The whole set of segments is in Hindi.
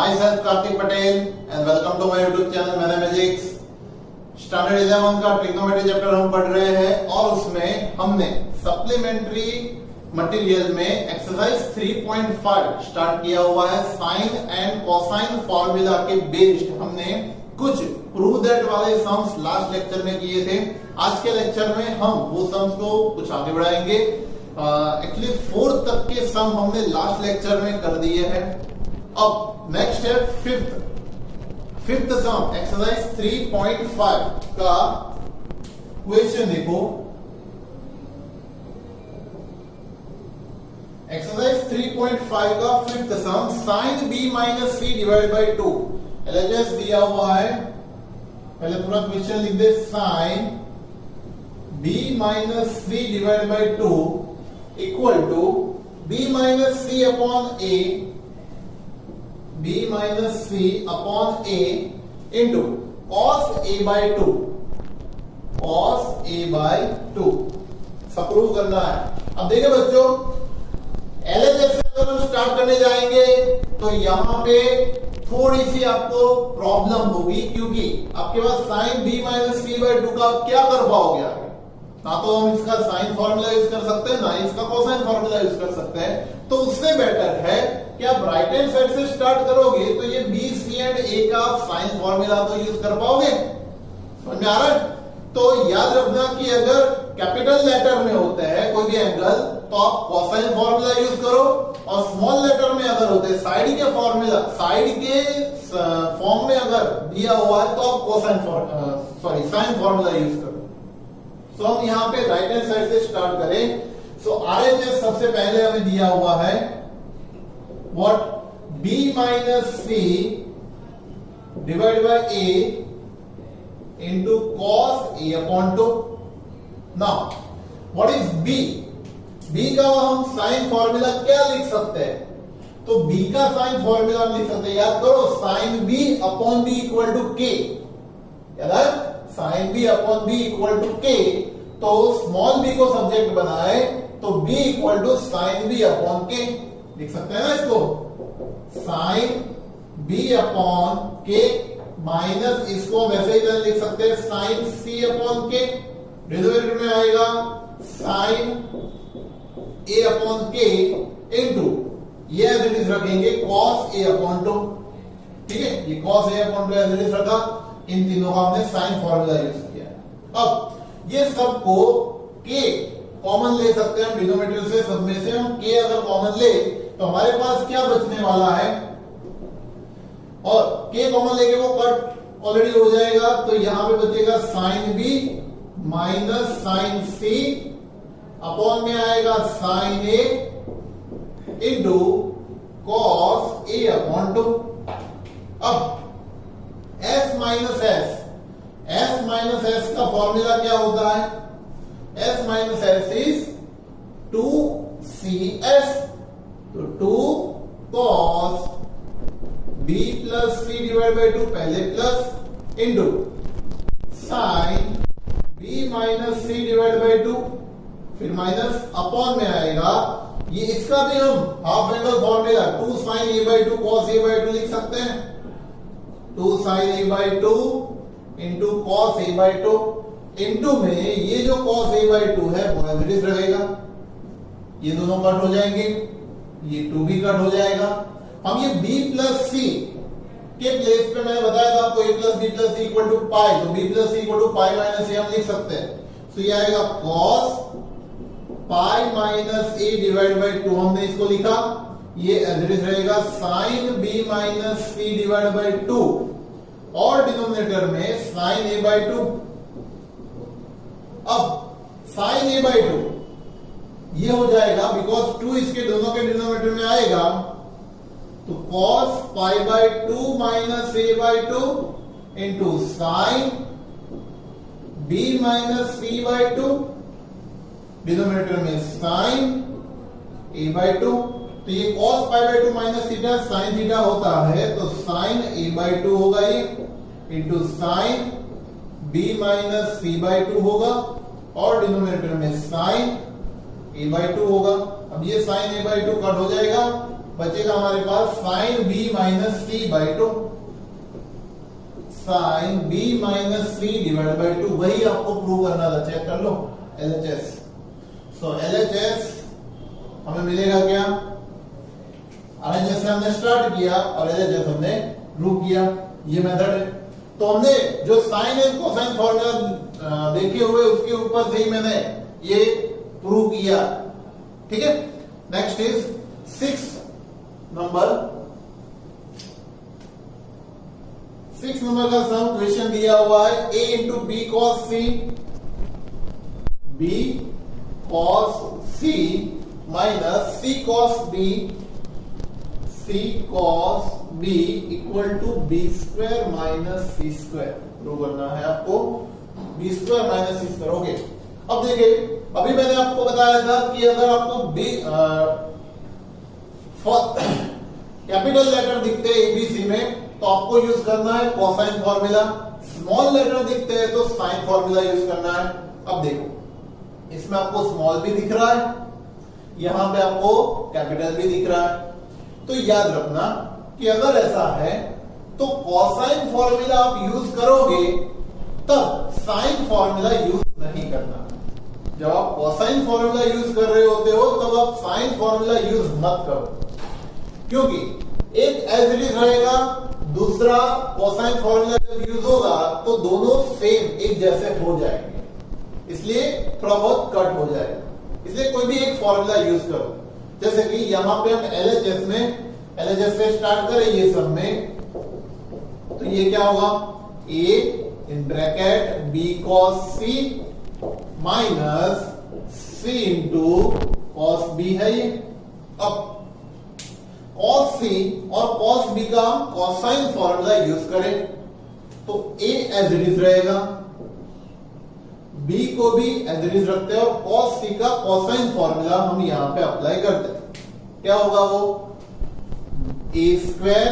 Myself Karthik Patel and welcome to my YouTube channel mathematics. Standard 11 का ट्रिग्नोमेट्री चैप्टर हम पढ़ रहे हैं और उसमें हमने सप्लीमेंट्री मटेरियल में एक्सरसाइज 3.5 स्टार्ट किया हुआ है। साइन एंड कोसाइन फॉर्मूला के बेस्ड हमने कुछ प्रूव दैट वाले सम्स लास्ट लेक्चर में किए थे। आज के लेक्चर में हम वो सम्स को कुछ आगे बढ़ाएंगे। एक्चुअली 4 तक के सम हमने लास्ट लेक्चर में कर दिए हैं। अब नेक्स्ट है फिफ्थ सम एक्सरसाइज 3.5 का क्वेश्चन देखो। एक्सरसाइज 3.5 का fifth sum sine B minus C divide by 2 LHS दिया हुआ है। पहले पूरा क्वेश्चन लिख दे। Sine B minus C divide by 2 equal to B minus C upon A, b minus C upon A into cos A by 2, cos A by 2 सब प्रूव करना है। अब देखिए बच्चों, एलएचएस से अगर हम स्टार्ट करने जाएंगे तो यहां पे थोड़ी सी आपको प्रॉब्लम होगी, क्योंकि आपके पास sine B minus C by 2 का क्या कर पाओगे आगे? ना तो हम इसका साइन फॉर्मूला यूज कर सकते हैं, ना इसका कोसाइन फॉर्मूला यूज कर सकते हैं। तो उससे बेटर है कि आप राइट हैंड साइड से स्टार्ट करोगे तो ये बी सी एंड ए का साइन फॉर्मूला तो यूज कर पाओगे। समझ में आ रहा है? तो याद रखना कि अगर कैपिटल लेटर में होते हैं कोई भी एंगल तो आप कोसाइन फॉर्मूला यूज करो, और स्मॉल लेटर में अगर होते हैं साइड के फॉर्मूला, साइड के फॉर्म में अगर दिया हुआ है तो आप कोसाइन साइन फॉर्मूला यूज करो। तो हम यहाँ पे राइट हैंड साइड से स्टार्ट करें। सो आरएचएस सबसे पहले हमें दिया हुआ है what, b minus C divide by a into cos a upon 2। Now what is b? b का हम साइन फॉर्मूला क्या लिख सकते हैं? तो b का साइन फॉर्मूला लिख सकते हैं, याद करो, sine b upon b equal to k। याद है? Sine b upon b equal to k। तो स्मॉल b को सब्जेक्ट बनाए तो b equal to sine b upon k लिख सकते हैं ना इसको। Sine b upon k minus इसको वैसे ही लिख सकते हैं sine c upon k। Denominator में आएगा sine a upon k into ये एज इट इज रखेंगे कॉस a अपॉन 2। ठीक है, ये cos a upon 2 as it is रखा। इन तीनों का हमने साइन फॉर्मूला यूज किया। अब ये सबको k कॉमन ले सकते हैं डिनोमिनेटर से। सब में से हम k अगर कॉमन ले तो हमारे पास क्या बचने वाला है, और k कॉमन लेके वो कट ऑलरेडी हो जाएगा। तो यहां पे बचेगा sine b minus sine c upon में आएगा sine a into cos a upon 2। अब s माइनस s का फॉर्मूला क्या होता है? s minus s is 2cs, तो 2 cos b plus c divide by 2 पहले plus into sine b minus c divide by 2 फिर माइनस अपॉन में आएगा। ये इसका भी हम half angle formula 2 sin a by 2 cos a by 2 लिख सकते हैं। 2 sin a by 2 into cos a by 2 into में ये जो cos a बाई 2 है वो एज इट इज रहेगा। ये दोनों कट हो जाएंगे, ये 2 भी कट हो जाएगा। हम ये b प्लस c के प्लेस पे मैंने बताया था आपको a plus b plus c equal to pi, तो b plus c equal to pi minus a हम लिख सकते हैं। तो ये आएगा cos pi minus a divide by 2 हमने इसको लिखा। ये एज इट इज रहेगा sine b minus c divide by 2 और डिनोमिनेटर में साइन a बाई 2। अब साइन a बाई 2 ये हो जाएगा, बिकॉज 2 इसके दोनों के डिनोमिनेटर में आएगा, तो cos pi by 2 minus a by 2 into sine b minus c by 2 denominator में साइन a बाई 2। तो ये cos pi by 2 minus theta sine theta होता है, तो साइन a बाई 2 होगा ये into sine b minus c by 2 होगा, और डिनोमिनेटर में साइन a बाई 2 होगा। अब ये साइन a बाई 2 कट हो जाएगा, बचेगा हमारे पास sine B minus C by 2, sine B minus C divide by 2। वही आपको प्रूव करना था, चेक कर लो एलएचएस। सो एलएचएस हमें मिलेगा क्या, आरएचएस से हमने स्टार्ट किया और एलएचएस हमने प्रूव किया, ये मेथड है। तो हमने जो साइन एंड कोसाइन फॉर्मूला देखे हुए उसके ऊपर से ही मैंने ये प्रूव किया, ठीक है। नेक्स्ट इज 6 नंबर का सम क्वेश्चन दिया हुआ है a इंटू B cos C, B cos C minus C cos B equal to B square minus C square. Prove करना है आपको B square minus C square. Okay, अब देखिए, अभी मैंने आपको बताया था कि अगर आपको बी कैपिटल लेटर दिखते हैं एबीसी में तो आपको यूज करना है कोसाइन फॉर्मूला, स्मॉल लेटर दिखते हैं तो साइन फॉर्मूला यूज करना है। अब देखो, इसमें आपको स्मॉल भी दिख रहा है, यहां पे आपको कैपिटल भी दिख रहा है। तो याद रखना कि अगर ऐसा है तो कोसाइन फॉर्मूला आप यूज करोगे, तब साइन फॉर्मूला यूज नहीं करना। जब आप कोसाइन फॉर्मूला यूज कर रहे होते हो तब आप साइन फॉर्मूला यूज मत करो, क्योंकि एक एज इट इज रहेगा, दूसरा कोसाइन फॉर्मूला जब यूज होगा तो दोनों सेम एक जैसे हो जाएंगे, इसलिए थोड़ा बहुत कट हो जाएगा। इसलिए कोई भी एक फॉर्मूला यूज करो। जैसे कि यहां पे हम एलएचएस से स्टार्ट करें ये सब में, तो ये क्या होगा, a in bracket b cos c minus c into cos b है ये। अब cos c और cos b का हम कोसाइन फॉर्मूला यूज करें तो a एज इट इज रहेगा, b को भी एज इट इज रखते हैं और cos c का कोसाइन फॉर्मूला हम यहां पे अप्लाई करते हैं। क्या होगा वो, a square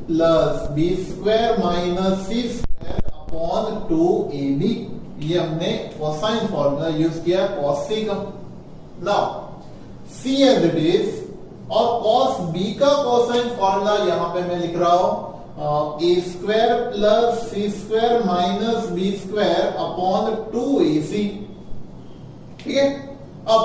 plus b square minus c square upon 2ab। ये हमने कोसाइन फॉर्मूला यूज किया cos c का। नाउ c एज इट इज और cos b का कोसाइन फॉर्मूला यहां पे मैं लिख रहा हूं a square plus c square minus b square upon 2ac, ठीक है। अब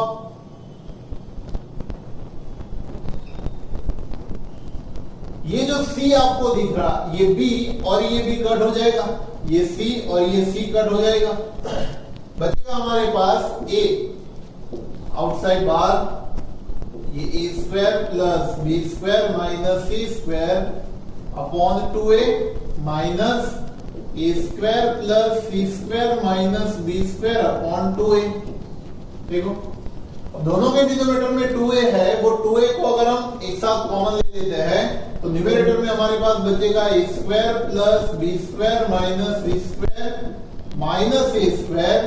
ये जो c आपको दिख रहा, ये b और ये b कट हो जाएगा, ये c और ये c कट हो जाएगा, बचेगा हमारे पास a आउटसाइड बाहर, ये a square plus b square minus c square upon 2a minus a square plus c square minus b square upon 2a। देखो, दोनों के डिनोमिनेटर में 2a है, वो 2a को अगर हम एक साथ कॉमन ले लेते हैं तो न्यूमरेटर में हमारे पास बचेगा a square plus b square minus c square minus a square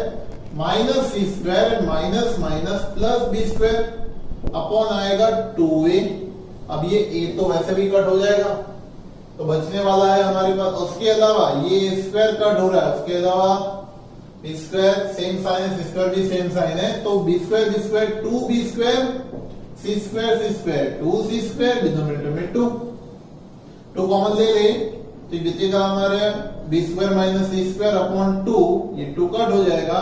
minus c square and minus minus plus b square upon आएगा 2a। अब ये a तो वैसे भी कट हो जाएगा, तो बचने वाला है हमारे पास, उसके अलावा ये स्क्वायर कट हो रहा है, उसके अलावा बी स्क्वायर सेम साइन है, सी स्क्वायर भी सेम साइन है, तो B square 2b square C square 2c square, denominator में 2 कॉमन ले ले तो बचेगा हमारे B square minus C square upon 2, ये 2 कट हो जाएगा,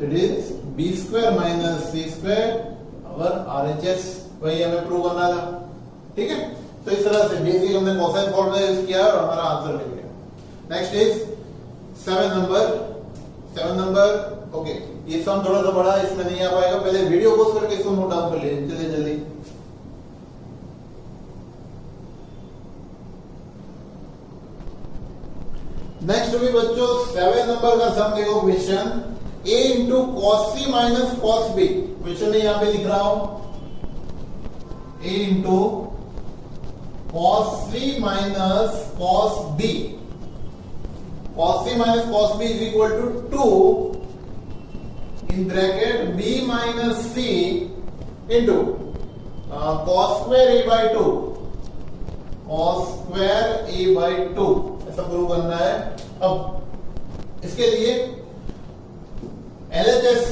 it is B square minus C square और आरएचएस, वही हमें प्रूव करना था, ठीक है। तो इस तरह से बेसिक हमने कोसाइन फॉर्मूला यूज किया और हमारा आंसर मिल गया। Next is 7 number. ओके, ये सम थोड़ा सा बड़ा, इसमें नहीं आ पाएगा, पहले वीडियो पॉज करके इसको नोट डाउन कर लीजिए जल्दी। नेक्स्ट भी बच्चों 7 नंबर का सम देखो, question a into cos C minus cos B. Question में यहां पे लिख रहा हूं a into cos c minus cos b, cos c minus cos b is equal to 2 in bracket b minus c into cos square a by 2, cos square a by 2, ऐसा प्रूव करना है। अब इसके लिए LHS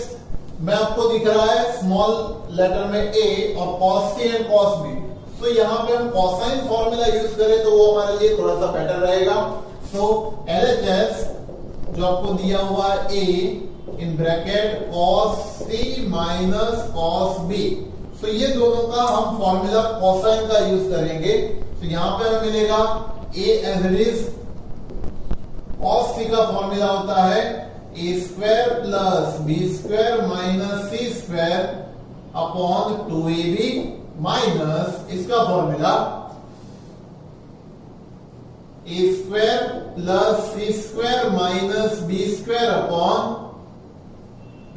में आपको दिख रहा है स्मॉल लेटर में a और cos c and cos b, सो यहाँ पे हम कोसाइन फॉर्मूला यूज करें तो वो हमारे लिए थोड़ा सा बेटर रहेगा। सो LHS जो आपको दिया हुआ A in bracket cos C minus cos B, सो ये दोनों का हम फॉर्मूला कोसाइन का यूज करेंगे। तो यहाँ पे हमें मिलेगा A as it is, cos C का फॉर्मूला होता है A square plus B square minus C square upon 2AB minus इसका formula A square plus C square minus B square upon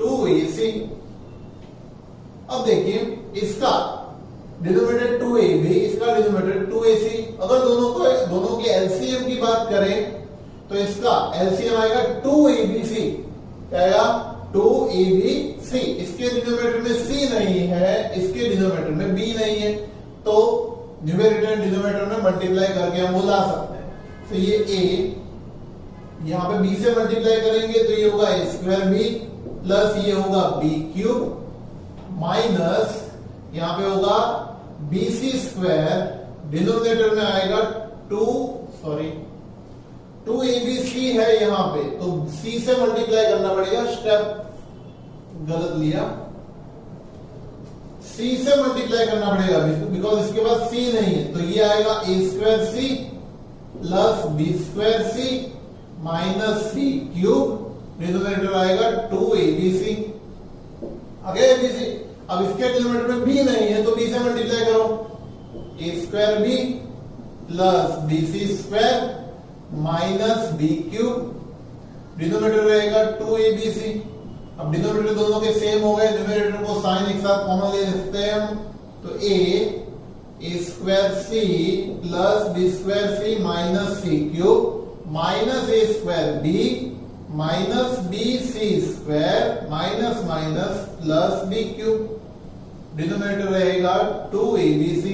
2AC। अब देखिए इसका डिनोमिनेटर 2AB, इसका डिनोमिनेटर 2AC। अगर दोनों के एलसीएम की बात करें तो इसका एलसीएम आएगा 2ABC, क्या आएगा 2ABC। इसके डिनोमिनेटर में C नहीं है, इसके डिनोमिनेटर में B नहीं है, तो न्यूमरेटर डिनोमिनेटर में मल्टीप्लाई करके हम वो ला सकते हैं। तो ये A यहाँ पे B से मल्टीप्लाई करेंगे तो ये होगा A स्क्वायर B प्लस ये होगा B क्यूब माइनस यहाँ पे होगा BC स्क्वायर, डिनोमिनेटर में आएगा 2ABC है यहाँ पे, तो C से मल्टीप्लाई करना पड़ेगा, स्टेप गलत लिया, C से मल्टीप्लाई करना पड़ेगा बिकॉज इसके पास C नहीं है, तो ये आएगा A square C plus B square C minus C cube, denominator आएगा 2ABC। आगे ABC, अब इसके डिनोमिनेटर में B नहीं है तो B से मल्टीप्लाई करो, A square B plus BC square minus B cube, denominator रहेगा 2ABC। अब डिनोमिनेटर दोनों के सेम हो गए, न्यूमरेटर को साइन एक साथ कॉमन ले सकते हैं हम, तो A square C plus B square C minus C cube minus A square B minus BC square minus minus plus B cube, denominator रहेगा 2ABC।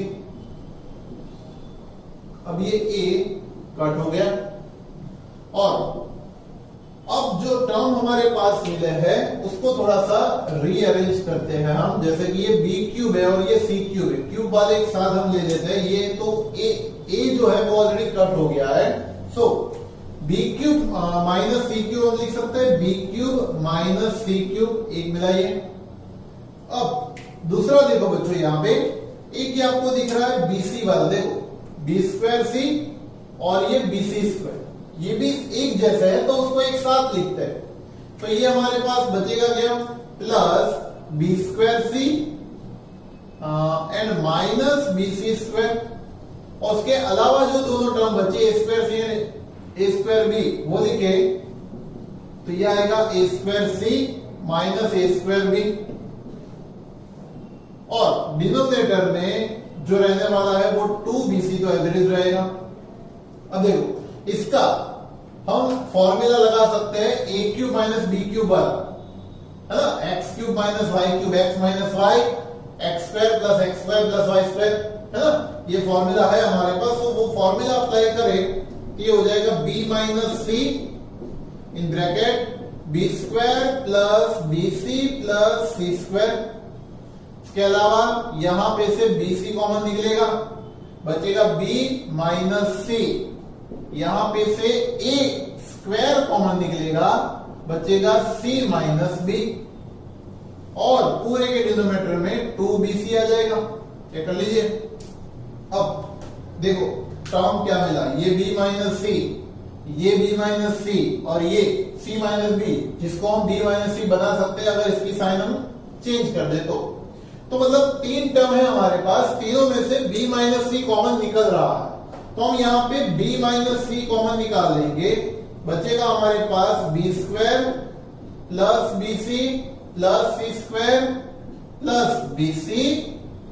अब ये A कट हो गया, और अब जो टर्म हमारे पास मिले हैं उसको थोड़ा सा रीअरेंज करते हैं हम, जैसे कि ये B क्यूब है और ये C क्यूब है, क्यूब वाले एक साथ हम ले लेते हैं। ये तो A जो है वो ऑलरेडी कट हो गया है, सो B cube minus C cube हम लिख सकते हैं, B cube minus C cube, एक मिलाइए। अब दूसरा देखो बच्चों, यहाँ पे एक ये आपको दिख रहा है BC वाला, देखो B स्क्वायर C और ये BC स्क्वायर, ये भी एक जैसा है तो उसको एक साथ लिखते हैं। तो ये हमारे पास बचेगा क्या, plus B square C and minus BC square, और उसके अलावा जो दोनों टर्म बचे A square C and A square B वो लिखे, तो ये आएगा A square C minus A square B, और डिनोमिनेटर में जो रहने वाला है वो 2BC तो एज इट इज रहेगा। अब देखो इसका हम फॉर्मूला लगा सकते हैं A cube minus B cube वाला, है ना, x cube minus y cube x minus y, x square plus x square plus y square, है ना, ये फॉर्मूला है हमारे पास। तो वो फॉर्मूला अप्लाई करें तो ये हो जाएगा B minus C in bracket B square plus BC plus C square. इसके अलावा यहां पे से BC कॉमन निकलेगा, बचेगा B माइनस C, यहां पे से A स्क्वायर कॉमन निकलेगा, बचेगा C माइनस B, और पूरे के डिनोमिनेटर में 2BC आ जाएगा। चेक कर लीजिए। अब देखो टर्म क्या मिला, ये B माइनस C, ये B माइनस C और ये C माइनस B, जिसको हम B माइनस C बना सकते हैं अगर इसकी साइन हम चेंज कर दे तो मतलब तीन टर्म है हमारे पास, तीनों में से B माइनस C कॉमन निकल रहा है, तो हम यहाँ पे B माइनस C कॉमन निकाल लेंगे, बचेगा हमारे पास B square plus BC plus C square plus BC,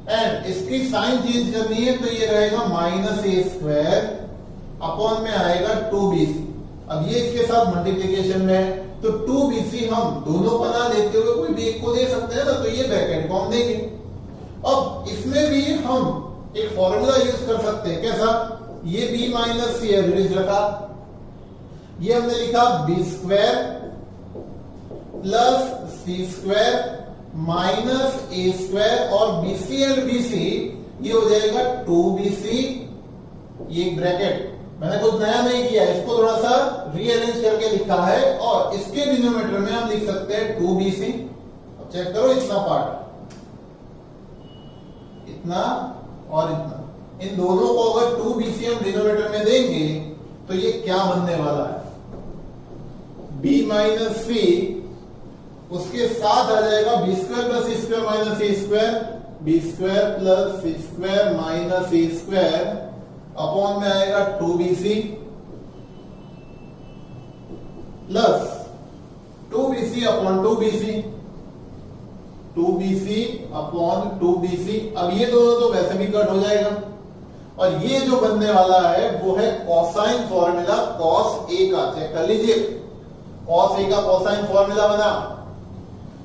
and इसकी साइन चेंज करनी है तो ये रहेगा माइनस A स्क्वायर अपॉन में आएगा 2BC। अब ये इसके साथ मल्टीप्लीकेशन में है तो 2BC हम दोनों बना लेते हुए कोई भी एक को दे सकते हैं ना, तो ये ब्रैकेट को हम देंगे। अब इसमें भी हम एक फॉर्मूला यूज कर सकते हैं, कैसा, ये B माइनस C एवरेज रखा, ये हमने लिखा B square plus C square minus A square, और BC एंड BC ये हो जाएगा 2bc, ये ब्रैकेट मैंने कुछ नया नहीं किया, इसको थोड़ा सा रीअरेंज करके लिखा है, और इसके डिनोमिनेटर में हम लिख सकते हैं 2bc। अब चेक करो, इतना पार्ट, इतना और इतना, इन दोनों को अगर 2bc हम डिनोमिनेटर में देंगे तो ये क्या बनने वाला है, b माइनस सी, उसके साथ आ जाएगा B square plus C square minus C square, B square plus C square minus C square upon में आएगा 2bc plus 2bc upon 2bc, 2bc upon 2bc। अब ये दोनों तो वैसे भी कट हो जाएगा, और ये जो बनने वाला है वो है कोसाइन फॉर्मूला cos a का। चेक कर लीजिए, cos a का कोसाइन फॉर्मूला बना,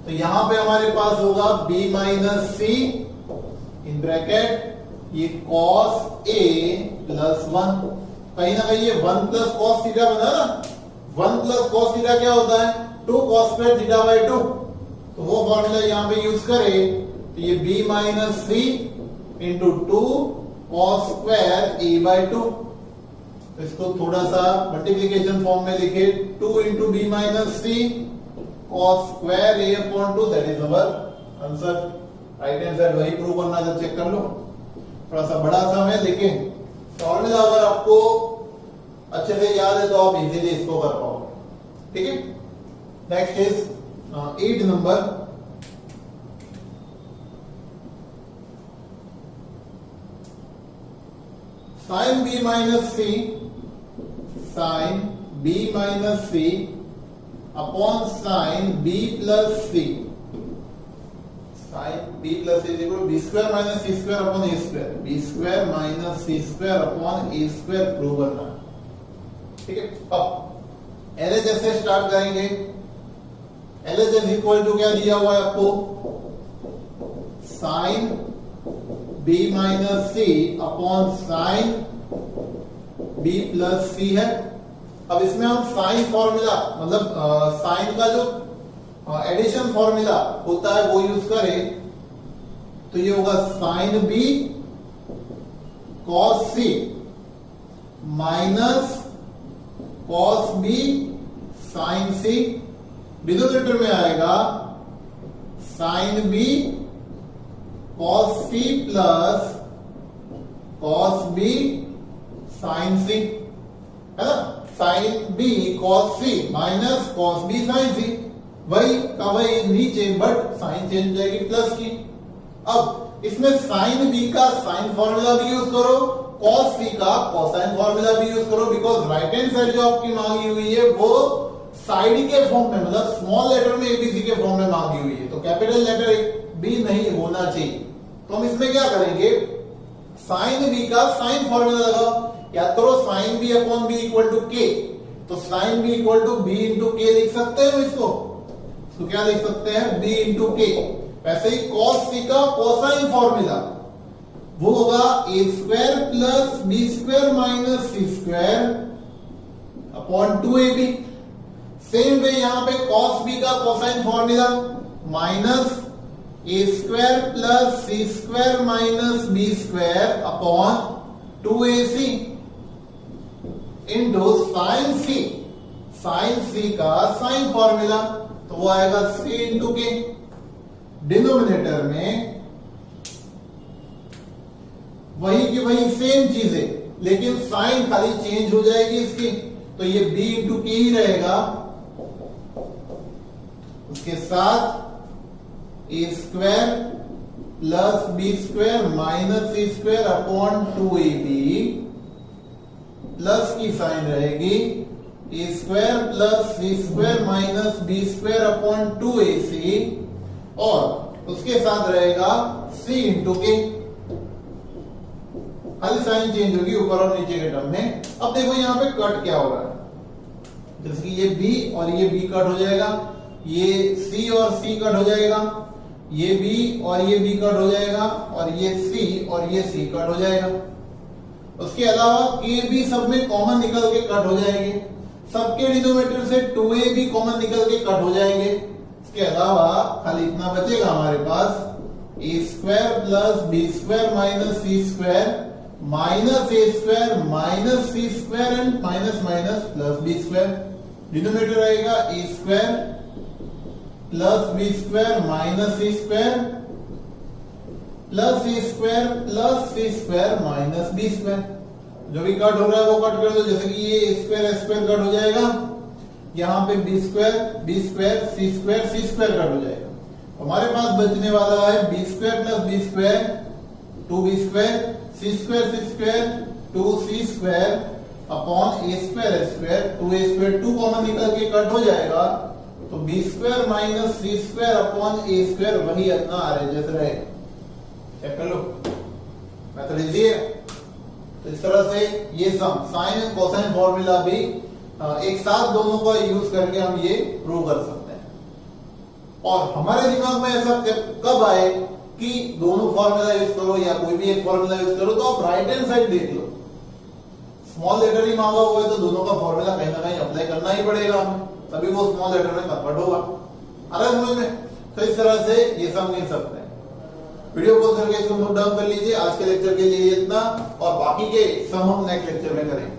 तो यहां पे हमारे पास होगा b minus C in bracket ये cos a प्लस 1, कहीं ना कहीं ये 1 प्लस cos थीटा बना ना, 1 प्लस cos थीटा क्या होता है 2 cos स्क्वायर थीटा बाई 2, तो वो फॉर्मूला यहां पे यूज करें तो ये b minus C into 2 cos square a by 2, तो इसको थोड़ा सा मल्टीप्लीकेशन फॉर्म में लिखे 2 into b minus C cos square a upon 2, that is our answer. Right hand side वही प्रूव करना है, चेक कर लो, थोड़ा सा बड़ा सम है लेकिन फॉर्मूला अगर आपको अच्छे से याद है तो आप इजीली इसको कर पाओगे। ठीक है, next is 8 number, sine b minus C, sine b minus C upon sine b plus C, sine b plus C equal B square minus C square upon A square, B square minus C square upon A square prove करना। ठीक है, अब एलएचएस से स्टार्ट करेंगे। एलएचएस इक्वल टू क्या दिया हुआ है आपको, sign b minus C upon sine b plus सी है। अब इसमें हम साइन फॉर्मूला मतलब साइन का जो एडिशन फॉर्मूला होता है वो यूज करें तो ये होगा sine B cos C minus cos B sine C, denominator में आएगा sine B cos C plus cos B sine C, है ना, sine B cos C minus cos B sine C, वही का वही नीचे, बट साइन चेंज हो जाएगी प्लस की। अब इसमें साइन बी का साइन फॉर्मूला भी यूज करो, कॉस सी का कोसाइन फॉर्मूला भी यूज करो, बिकॉज राइट हैंड साइड जो आपकी मांगी हुई है वो साइड के फॉर्म में मतलब स्मॉल लेटर में एबीसी के फॉर्म में मांगी हुई है, तो कैपिटल लेटर भी नहीं होना चाहिए। तो हम इसमें क्या करेंगे, साइन बी का साइन फॉर्मूला लगाओ, या करो sine B upon B equal to K, तो sine B equal to B into K लिख सकते हैं इसको, तो क्या लिख सकते हैं b इंटू के। वैसे ही cos c का कोसाइन फॉर्मूला वो होगा a square plus B square minus C square upon 2ab। Same way यहां पे cos b का cosine formula minus a square plus C square minus B square upon 2ac into sine C, sine C का साइन फॉर्मूला तो वो आएगा c इंटू के। डिनोमिनेटर में वही की वही सेम चीजें, लेकिन साइन खाली चेंज हो जाएगी इसकी, तो ये b इंटू के ही रहेगा, उसके साथ a square plus B square minus C square upon 2ab plus की साइन रहेगी A square plus C square minus B square upon 2ac, और उसके साथ रहेगा c इंटू के, खाली साइन चेंज होगी ऊपर और नीचे के टर्म में। अब देखो यहाँ पे कट क्या हो रहा है, जैसे कि ये b और ये b कट हो जाएगा, ये c और c कट हो जाएगा, ये b और ये b कट हो जाएगा, और ये c और ये c कट हो जाएगा। उसके अलावा k भी सब में कॉमन निकल के कट हो जाएंगे, सबके डिनोमिनेटर से 2a भी कॉमन निकल के कट हो जाएंगे। इसके अलावा खाली इतना बचेगा हमारे पास A square plus B square minus C square minus A square minus C square and minus minus plus B square. Denominator आएगा A square plus B square minus C square plus C square minus B square. जो भी कट हो रहा है वो कट कर दो, जैसे कि ये स्क्वायर कट हो जाएगा, यहाँ पे B square C square cut हो जाएगा। हमारे पास बचने वाला है B square plus B square 2b square C square 2c square upon A square 2a square 2 common निकल के कट हो जाएगा, तो B square minus C square upon A square वही अपना आरएचएस रहेगा। चेक कर लो, मेथड इजी है। तो इस तरह से ये sum sine and cosine formula भी एक साथ दोनों का यूज करके हम ये प्रूव कर सकते हैं। और हमारे दिमाग में ऐसा कब आए कि दोनों फॉर्मूला यूज करो या कोई भी एक फॉर्मूला यूज करो, तो आप राइट हैंड साइड देख लो, स्मॉल लेटर ही मांगा हुआ है तो दोनों का फॉर्मूला कहीं ना कहीं अप्लाई करना ही पड़ेगा हमें, तभी वो स्मॉल लेटर में कन्वर्ट होगा। आ रहा है समझ में? तो इस तरह से ये सम मिल सकते हैं। वीडियो को करके इसको नोट डाउन कर लीजिए। आज के लेक्चर के लिए इतना, और बाकी के सम हम नेक्स्ट लेक्चर में करेंगे।